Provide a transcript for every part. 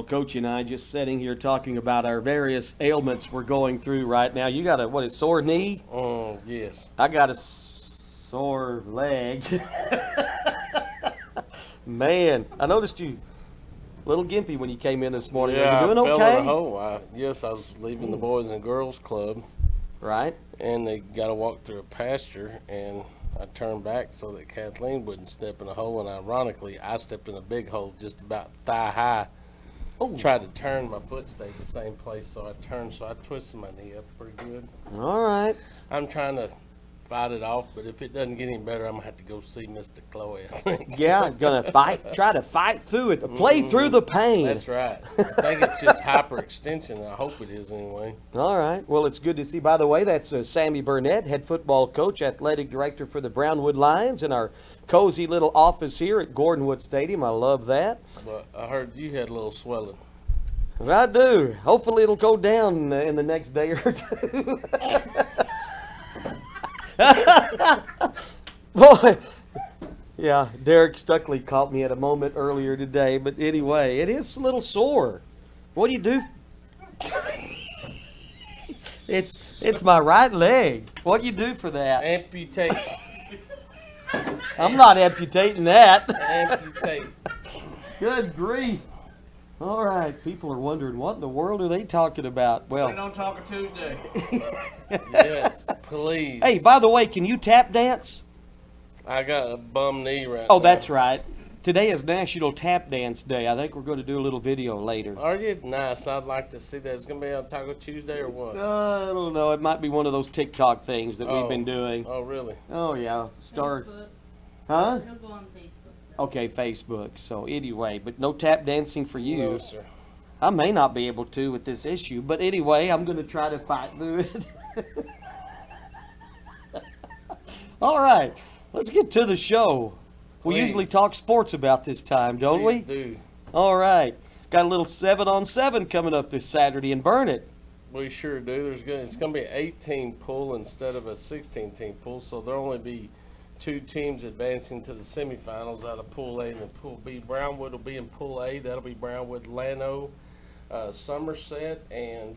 Coach and I just sitting here talking about our various ailments we're going through right now. You got a, sore knee? Oh, yes. I got a sore leg. Man, I noticed you a little gimpy when you came in this morning. Yeah, Are you doing I fell okay? in a hole. Yes, I was leaving the Boys and Girls Club. Right. And they got to walk through a pasture, and I turned back so that Kathleen wouldn't step in a hole, and ironically, I stepped in a big hole just about thigh high. Oh. Tried to turn, my foot stayed the same place, so I turned, so I twisted my knee up pretty good. All right. I'm trying to fight it off, but if it doesn't get any better, I'm going to have to go see Mr. Chloe, I think. Yeah, gonna try to fight through it, play through the pain. That's right. I think it's just hyperextension. I hope it is anyway. All right. Well, it's good to see. By the way, that's Sammy Burnett, head football coach, athletic director for the Brownwood Lions, in our cozy little office here at Gordonwood Stadium. I love that. But I heard you had a little swelling. I do. Hopefully it'll go down in the next day or two. Boy, yeah, Derek Stuckley caught me at a moment earlier today. But anyway, it is a little sore. What do you do? It's my right leg. What do you do for that? Amputate. I'm not amputating that. Amputate. Good grief. All right, people are wondering, what in the world are they talking about? Well, We don't talk a Tuesday. Yes, please. hey, by the way, can you tap dance? I got a bum knee right Oh, now. that's right. Today is National Tap Dance Day. I think we're going to do a little video later. Are you? Nice. I'd like to see that. It's going to be on Taco Tuesday or what? I don't know. It might be one of those TikTok things that we've been doing. Oh, really? Oh, yeah. Facebook. Huh? He'll go on Facebook. Okay, Facebook. So anyway, but no tap dancing for you. No, sir. I may not be able to with this issue, but anyway, I'm going to try to fight through it. All right, let's get to the show. We Please. usually talk sports about this time, don't we? Please do. All right. Got a little 7-on-7 coming up this Saturday in Burnett. We sure do. It's going to be an 18 pool instead of a 16-team pool, so there'll only be 2 teams advancing to the semifinals out of Pool A and then Pool B. Brownwood will be in Pool A. That'll be Brownwood, Llano, Somerset, and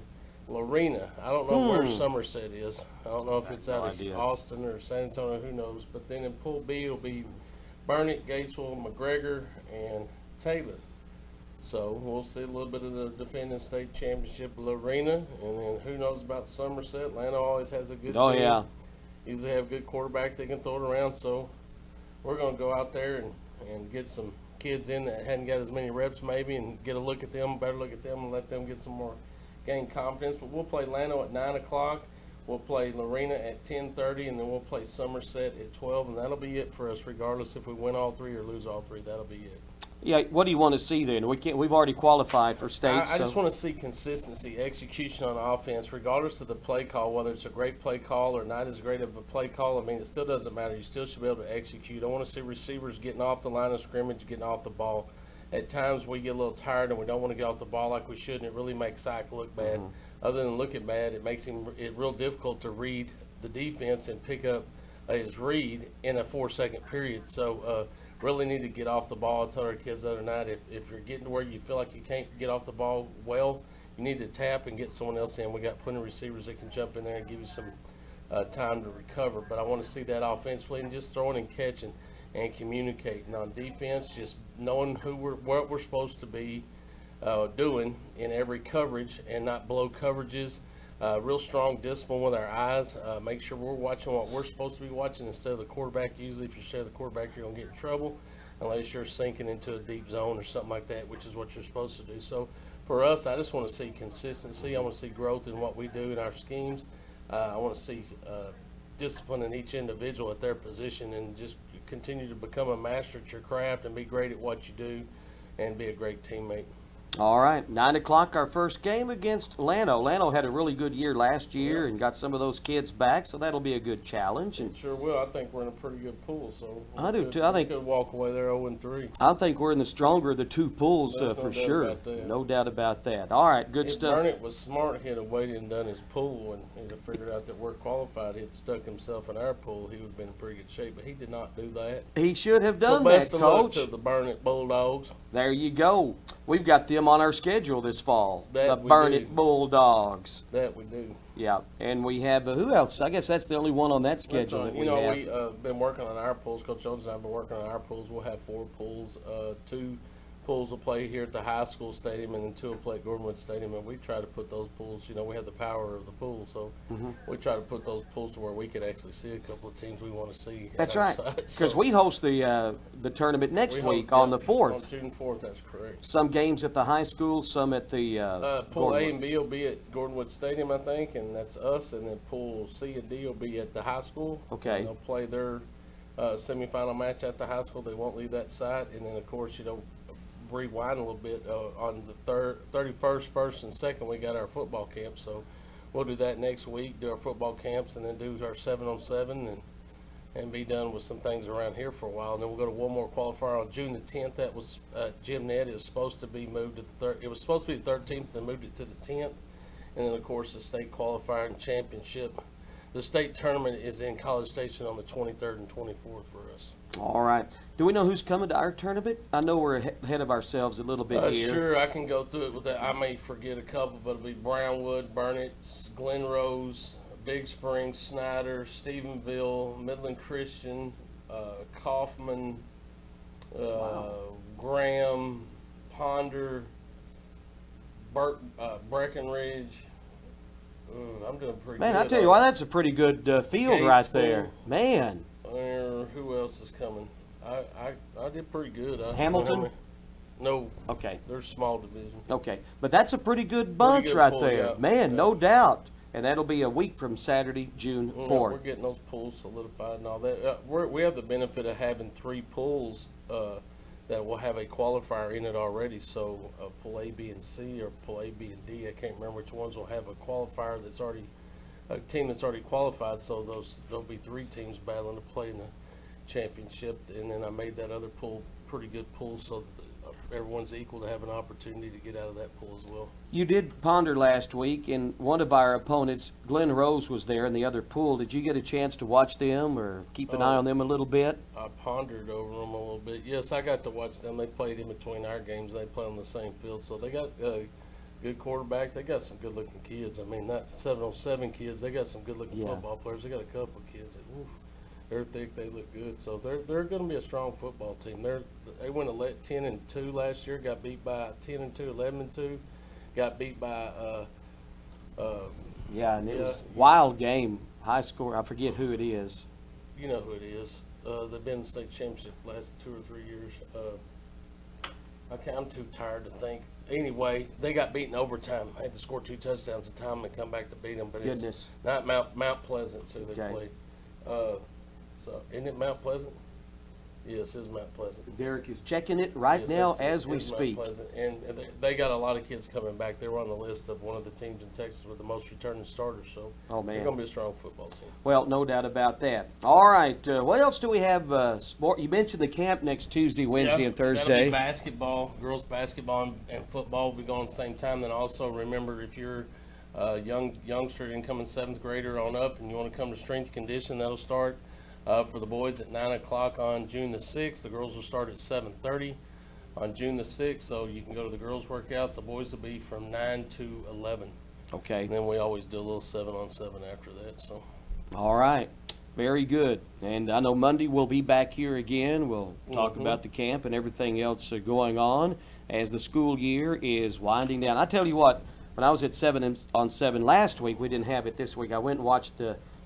Lorena. I don't know where Somerset is. I don't know if it's out of Austin or San Antonio, who knows. But then in Pool B, it'll be Burnett, Gatesville, McGregor, and Taylor. So we'll see a little bit of the defending state championship, Lorena, and then who knows about Somerset. Llano always has a good team. Yeah. Usually have a good quarterback, they can throw it around, so we're going to go out there and get some kids in that hadn't got as many reps maybe and get a look at them, better look at them, and let them get some more, gain confidence. But we'll play Llano at 9 o'clock, we'll play Lorena at 10:30, and then we'll play Somerset at 12, and that'll be it for us regardless if we win all 3 or lose all 3. That'll be it. Yeah, what do you want to see then? We've already qualified for state. I just want to see consistency, execution on offense, regardless of the play call, whether it's a great play call or not as great of a play call. I mean, it still doesn't matter. You still should be able to execute. I want to see receivers getting off the line of scrimmage, getting off the ball. At times we get a little tired and we don't want to get off the ball like we should, and it really makes Ike look bad. Other than looking bad, it makes it real difficult to read the defense and pick up his read in a 4-second period. So, really need to get off the ball. I told our kids the other night, if you're getting to where you feel like you can't get off the ball well, you need to tap and get someone else in. We got plenty of receivers that can jump in there and give you some time to recover. But I want to see that offensively and just throwing and catching and communicating. On defense, just knowing what we're supposed to be doing in every coverage and not blow coverages. Real strong discipline with our eyes. Make sure we're watching what we're supposed to be watching instead of the quarterback. Usually if you stay with the quarterback, you're going to get in trouble unless you're sinking into a deep zone or something like that, which is what you're supposed to do. So for us, I just want to see consistency. I want to see growth in what we do in our schemes. I want to see discipline in each individual at their position and just continue to become a master at your craft and be great at what you do and be a great teammate. All right, 9 o'clock, our first game against Llano. Llano had a really good year last year and got some of those kids back, so that'll be a good challenge. And Sure will. I think we're in a pretty good pool. So I do too. I think we could walk away there 0-3. I think we're in the stronger of the 2 pools There's no for doubt sure. about that. No doubt about that. All right, good If stuff. Burnett was smart, he'd have waited and done his pool, and he'd have figured out that we're qualified. He'd stuck himself in our pool. He would have been in pretty good shape, but he did not do that. He should have So done best that, of luck Coach. to the Burnett Bulldogs. There you go. We've got them on our schedule this fall. That the we Burn do. It Bulldogs. That we do. Yeah, and we have who else? I guess that's the only one on that schedule. That you we know, have. we've been working on our pools. Coach Jones and I have been working on our pools. We'll have 4 pools. 2 pools will play here at the high school stadium, and then 2 will play at Brownwood Stadium. And we try to put those pools. You know, we have the power of the pool, so we try to put those pools to where we could actually see a couple of teams we want to see. That's right, because because we host the tournament next week on the 4th. On June 4th, that's correct. Some games at the high school, some at the Pool A and B will be at Gordonwood Stadium, I think, and that's us. And then Pool C and D will be at the high school. Okay. And they'll play their semifinal match at the high school. They won't leave that site. And then, of course, you know, rewind a little bit. On the 31st, 1st, and 2nd, we got our football camp. So we'll do that next week, do our football camps, and then do our 7-on-7 and be done with some things around here for a while. And then we'll go to one more qualifier on June the 10th. That was Jim Ned. It was supposed to be moved to the it was supposed to be the 13th. They moved it to the 10th. And then, of course, the state qualifier and championship. The state tournament is in College Station on the 23rd and 24th for us. All right. Do we know who's coming to our tournament? I know we're ahead of ourselves a little bit here. Sure, I can go through it with that. I may forget a couple, but it'll be Brownwood, Burnett, Glen Rose, Big Springs, Snyder, Stephenville, Midland Christian, Kaufman, Graham, Ponder, Breckenridge. I'm doing pretty good. Man, I tell you what, that's a pretty good field right there. Man. Who else is coming? I did pretty good. Hamilton? No. Okay. They're small division. Okay. But that's a pretty good bunch right there. Yeah. Man, Yeah. no doubt. And that'll be a week from Saturday, June 4th. We're getting those pools solidified and all that. We have the benefit of having 3 pools that will have a qualifier in it already. So pool A, B, and C, or pool A, B, and D. I can't remember which ones will have a qualifier that's already a team that's already qualified. So there'll be 3 teams battling to play in the championship. And then I made that other pool pretty good pool so that everyone's equal to have an opportunity to get out of that pool as well. You did ponder last week, and one of our opponents, Glen Rose, was there in the other pool. Did you get a chance to watch them or keep an eye on them a little bit? I pondered over them a little bit. Yes, I got to watch them. They played in between our games. They play on the same field. So they got a good quarterback. They got some good-looking kids. I mean, not 7-on-7 kids. They got some good-looking football players. They got a couple of kids that, they're thick. They look good. So they're going to be a strong football team. They went 10-2 last year. Got beat by 10-2, 11-2. Got beat by yeah, and it was a wild game, high score. I forget who it is. You know who it is. They've been in the state championship the last 2 or 3 years. I'm too tired to think. Anyway, they got beaten overtime. I had to score 2 touchdowns at the time and come back to beat them. But it's not Mount Pleasant who they played. So, isn't it Mount Pleasant? Yes, it's Mount Pleasant. Derek is checking it right now as we speak. And they got a lot of kids coming back. They were on the list of one of the teams in Texas with the most returning starters. So they're going to be a strong football team. Well, no doubt about that. All right, what else do we have? Sport. You mentioned the camp next Tuesday, Wednesday, and Thursday. That'll be basketball, girls basketball, and football will be going at the same time. Then also remember, if you're a youngster, incoming 7th grader on up, and you want to come to strength and condition, that'll start. For the boys at 9 o'clock on June the 6th. The girls will start at 7:30 on June the 6th. So you can go to the girls' workouts. The boys will be from 9 to 11. Okay. And then we always do a little 7-on-7 after that. So. All right. Very good. And I know Monday we'll be back here again. We'll talk about the camp and everything else going on as the school year is winding down. I tell you what, when I was at 7-on-7 last week, we didn't have it this week. I went and watched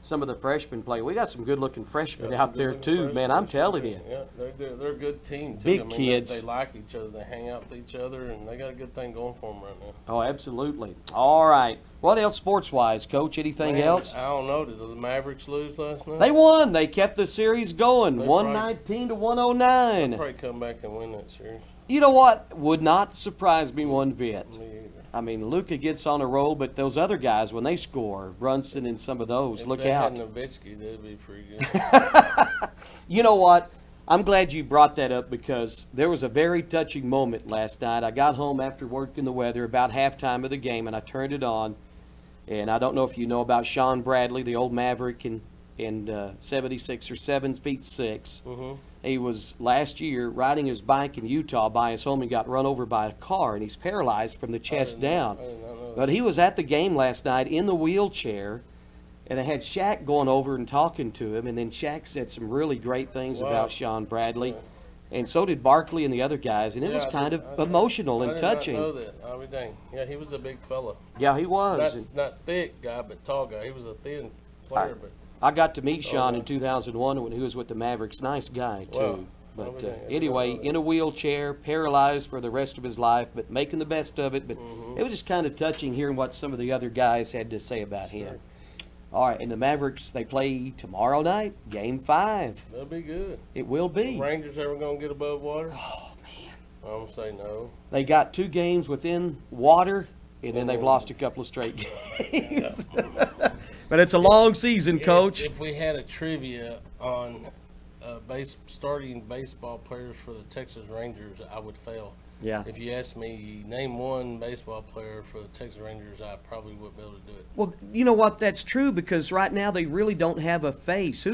some of the freshmen play. We got some good-looking freshmen out there too, man. I'm telling you. Yeah, they're a good team too. Big kids. They like each other. They hang out with each other, and they got a good thing going for them right now. Oh, absolutely. All right. What else sports-wise, Coach? Anything else? I don't know. Did the Mavericks lose last night? They won. They kept the series going, 119 to 109. They'll probably come back and win that series. You know what? Would not surprise me one bit. Me either. I mean, Luka gets on a roll, but those other guys, when they score, Brunson and some of those, look out. If they had Nowitzki, that'd be pretty good. You know what? I'm glad you brought that up because there was a very touching moment last night. I got home after work in the weather about halftime of the game, and I turned it on. And I don't know if you know about Sean Bradley, the old Maverick, and 76 or 7 feet 6. He was last year riding his bike in Utah by his home and got run over by a car, and he's paralyzed from the chest down. I did not know that. But he was at the game last night in the wheelchair, and they had Shaq going over and talking to him, and then Shaq said some really great things Wow. about Sean Bradley. Yeah. And so did Barkley and the other guys, and it Yeah, was I kind did- of I did- emotional and I did touching. not know that. I mean, dang. Yeah, he was a big fella. Yeah, he was. That's not thick guy, but tall guy. He was a thin player, but I got to meet Sean wow. in 2001 when he was with the Mavericks. Nice guy, too. Wow. But I did not anyway, know that. in a wheelchair, paralyzed for the rest of his life, but making the best of it. But it was just kind of touching hearing what some of the other guys had to say about him. All right, and the Mavericks, they play tomorrow night, Game 5. they'll be good. It will be. Rangers ever gonna get above water? Oh, man. I'm gonna say no. They got 2 games within water, and then they've lost a couple of straight games. But it's a long season, Coach. If we had a trivia on starting baseball players for the Texas Rangers, I would fail. Yeah. If you asked me, name one baseball player for the Texas Rangers, I probably wouldn't be able to do it. Well, you know what? That's true because right now they really don't have a face.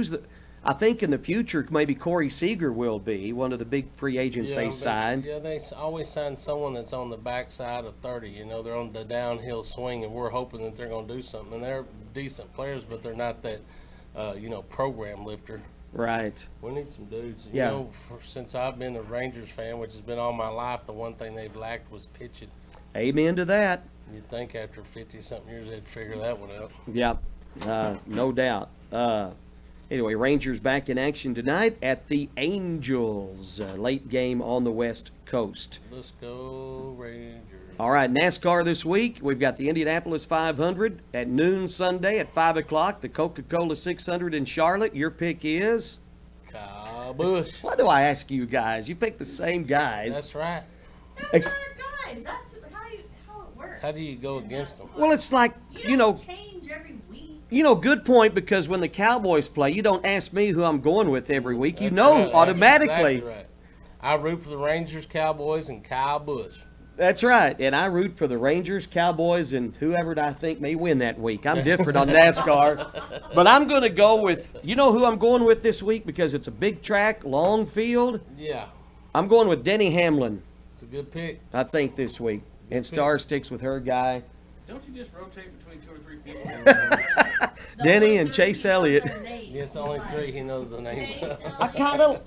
I think in the future maybe Corey Seager will be one of the big free agents they but- signed. Yeah, they always sign someone that's on the backside of 30. You know, they're on the downhill swing, and we're hoping that they're going to do something. And they're decent players, but they're not that, program lifter. Right. We need some dudes. Yeah. You know, since I've been a Rangers fan, which has been all my life, the one thing they've lacked was pitching. Amen to that. You'd think after 50-something years they'd figure that one out. Yeah, no doubt. Anyway, Rangers back in action tonight at the Angels. Late game on the West Coast. Let's go Rangers. All right, NASCAR this week. We've got the Indianapolis 500 at noon Sunday at 5 o'clock. The Coca-Cola 600 in Charlotte. Your pick is? Kyle Busch. Why do I ask you guys? You pick the same guys. That's right. Ex- Guys, that's how it works. How do you go against them? Well, it's like, You don't change every week. good point, because when the Cowboys play, you don't ask me who I'm going with every week. You That's know right. That's automatically. exactly right. I root for the Rangers, Cowboys, and Kyle Busch. That's right. And I root for the Rangers, Cowboys, and whoever I think may win that week. I'm different on NASCAR. But I'm going to go with, you know who I'm going with this week because it's a big track, long field? Yeah, I'm going with Denny Hamlin, it's a good pick. I think, this week. And Star sticks with her guy. Don't you just rotate between 2 or 3 people? Denny and Chase Elliott. Yes, only 3 he knows the names. I kind of,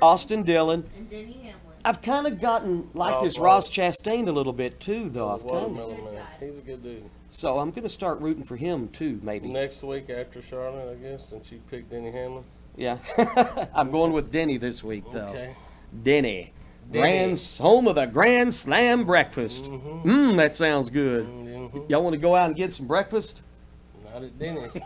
Austin Dillon. and Denny Hamlin. I've kind of gotten like Oh, this well. Ross Chastain a little bit too, though. I've kind of, Watermelon man. He's a good dude. so I'm going to start rooting for him too, maybe. Next week after Charlotte, I guess, since you picked Denny Hamlin. Yeah, I'm going with Denny this week, though. Okay. Denny. Denny. Home of the Grand Slam breakfast. That sounds good. Mhm. Y'all want to go out and get some breakfast? Not at Denny's.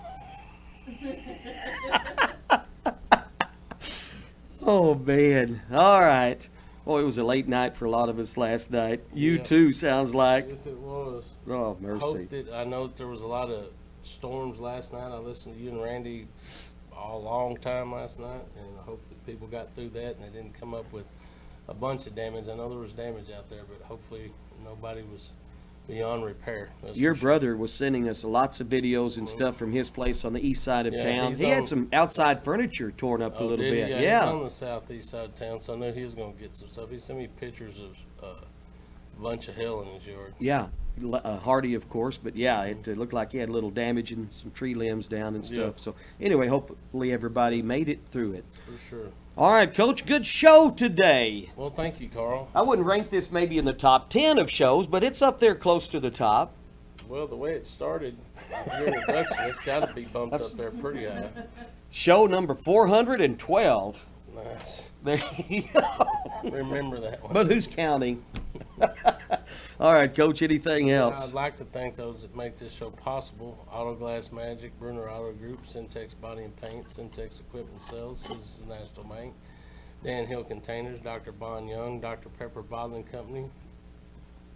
Oh, man. All right. Well, it was a late night for a lot of us last night. You Yeah. too, sounds like. Yes, it was. Oh, mercy. I know that there was a lot of storms last night. I listened to you and Randy a long time last night, and I hope that people got through that and they didn't come up with a bunch of damage. I know there was damage out there, but hopefully nobody was beyond repair. That's Your for sure. brother was sending us lots of videos and stuff from his place on the east side of Yeah, town. he's He had on- some outside furniture torn up a Oh, little did he? bit. He's Yeah. on the southeast side of town, so I know he was going to get some stuff. He sent me pictures of a bunch of hell in his yard. Yeah. Hardy, of course, but yeah, it looked like he had a little damage and some tree limbs down and stuff. Yeah. So anyway, hopefully everybody made it through it. For sure. All right, Coach, good show today. Well, thank you, Carl. I wouldn't rank this maybe in the top 10 of shows, but it's up there close to the top. Well, the way it started, your introduction, it's got to be bumped up there pretty high. Show number 412. Nice. There you go. Remember that one. But who's counting? All right, Coach, anything else? I'd like to thank those that make this show possible. Auto Glass Magic, Bruner Auto Group, Syntex Body and Paint, Syntex Equipment Sales, Citizens National Bank, Dan Hill Containers, Dr. Bon Young, Dr. Pepper Bottling Company,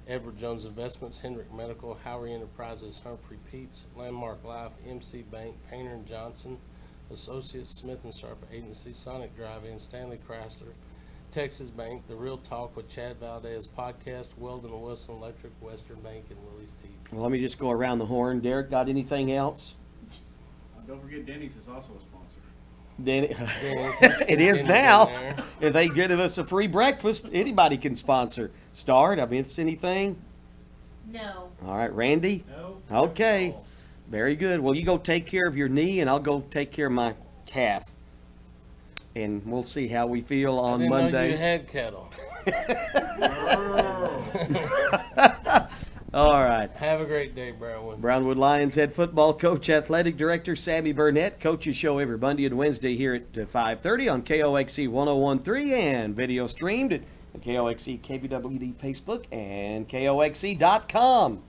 Edward Jones Investments, Hendrick Medical, Howery Enterprises, Humphrey Peets, Landmark Life, MC Bank, Painter and Johnson, Associates, Smith and Sharp Agency, Sonic Drive-In, Stanley Chrysler, Texas Bank, The Real Talk with Chad Valdez Podcast, Weldon and Wilson Electric, Western Bank, and Willie's Teeth. Well, let me just go around the horn. Derek, got anything else? Don't forget Denny's is also a sponsor. Denny, Denny's. it is Denny's now. in there. If they give us a free breakfast, anybody can sponsor. Start, I mean, it's anything. No. All right, Randy? No. Okay. Very good. Well, you go take care of your knee, and I'll go take care of my calf. And we'll see how we feel I on didn't know Monday. you had cattle. All right. Have a great day, Brownwood. Brownwood Lions head football coach, athletic director Sammy Burnett. Coaches show every Monday and Wednesday here at 5:30 on KOXC 101.3 and video streamed at the KOXC KBWD Facebook and KOXC.com.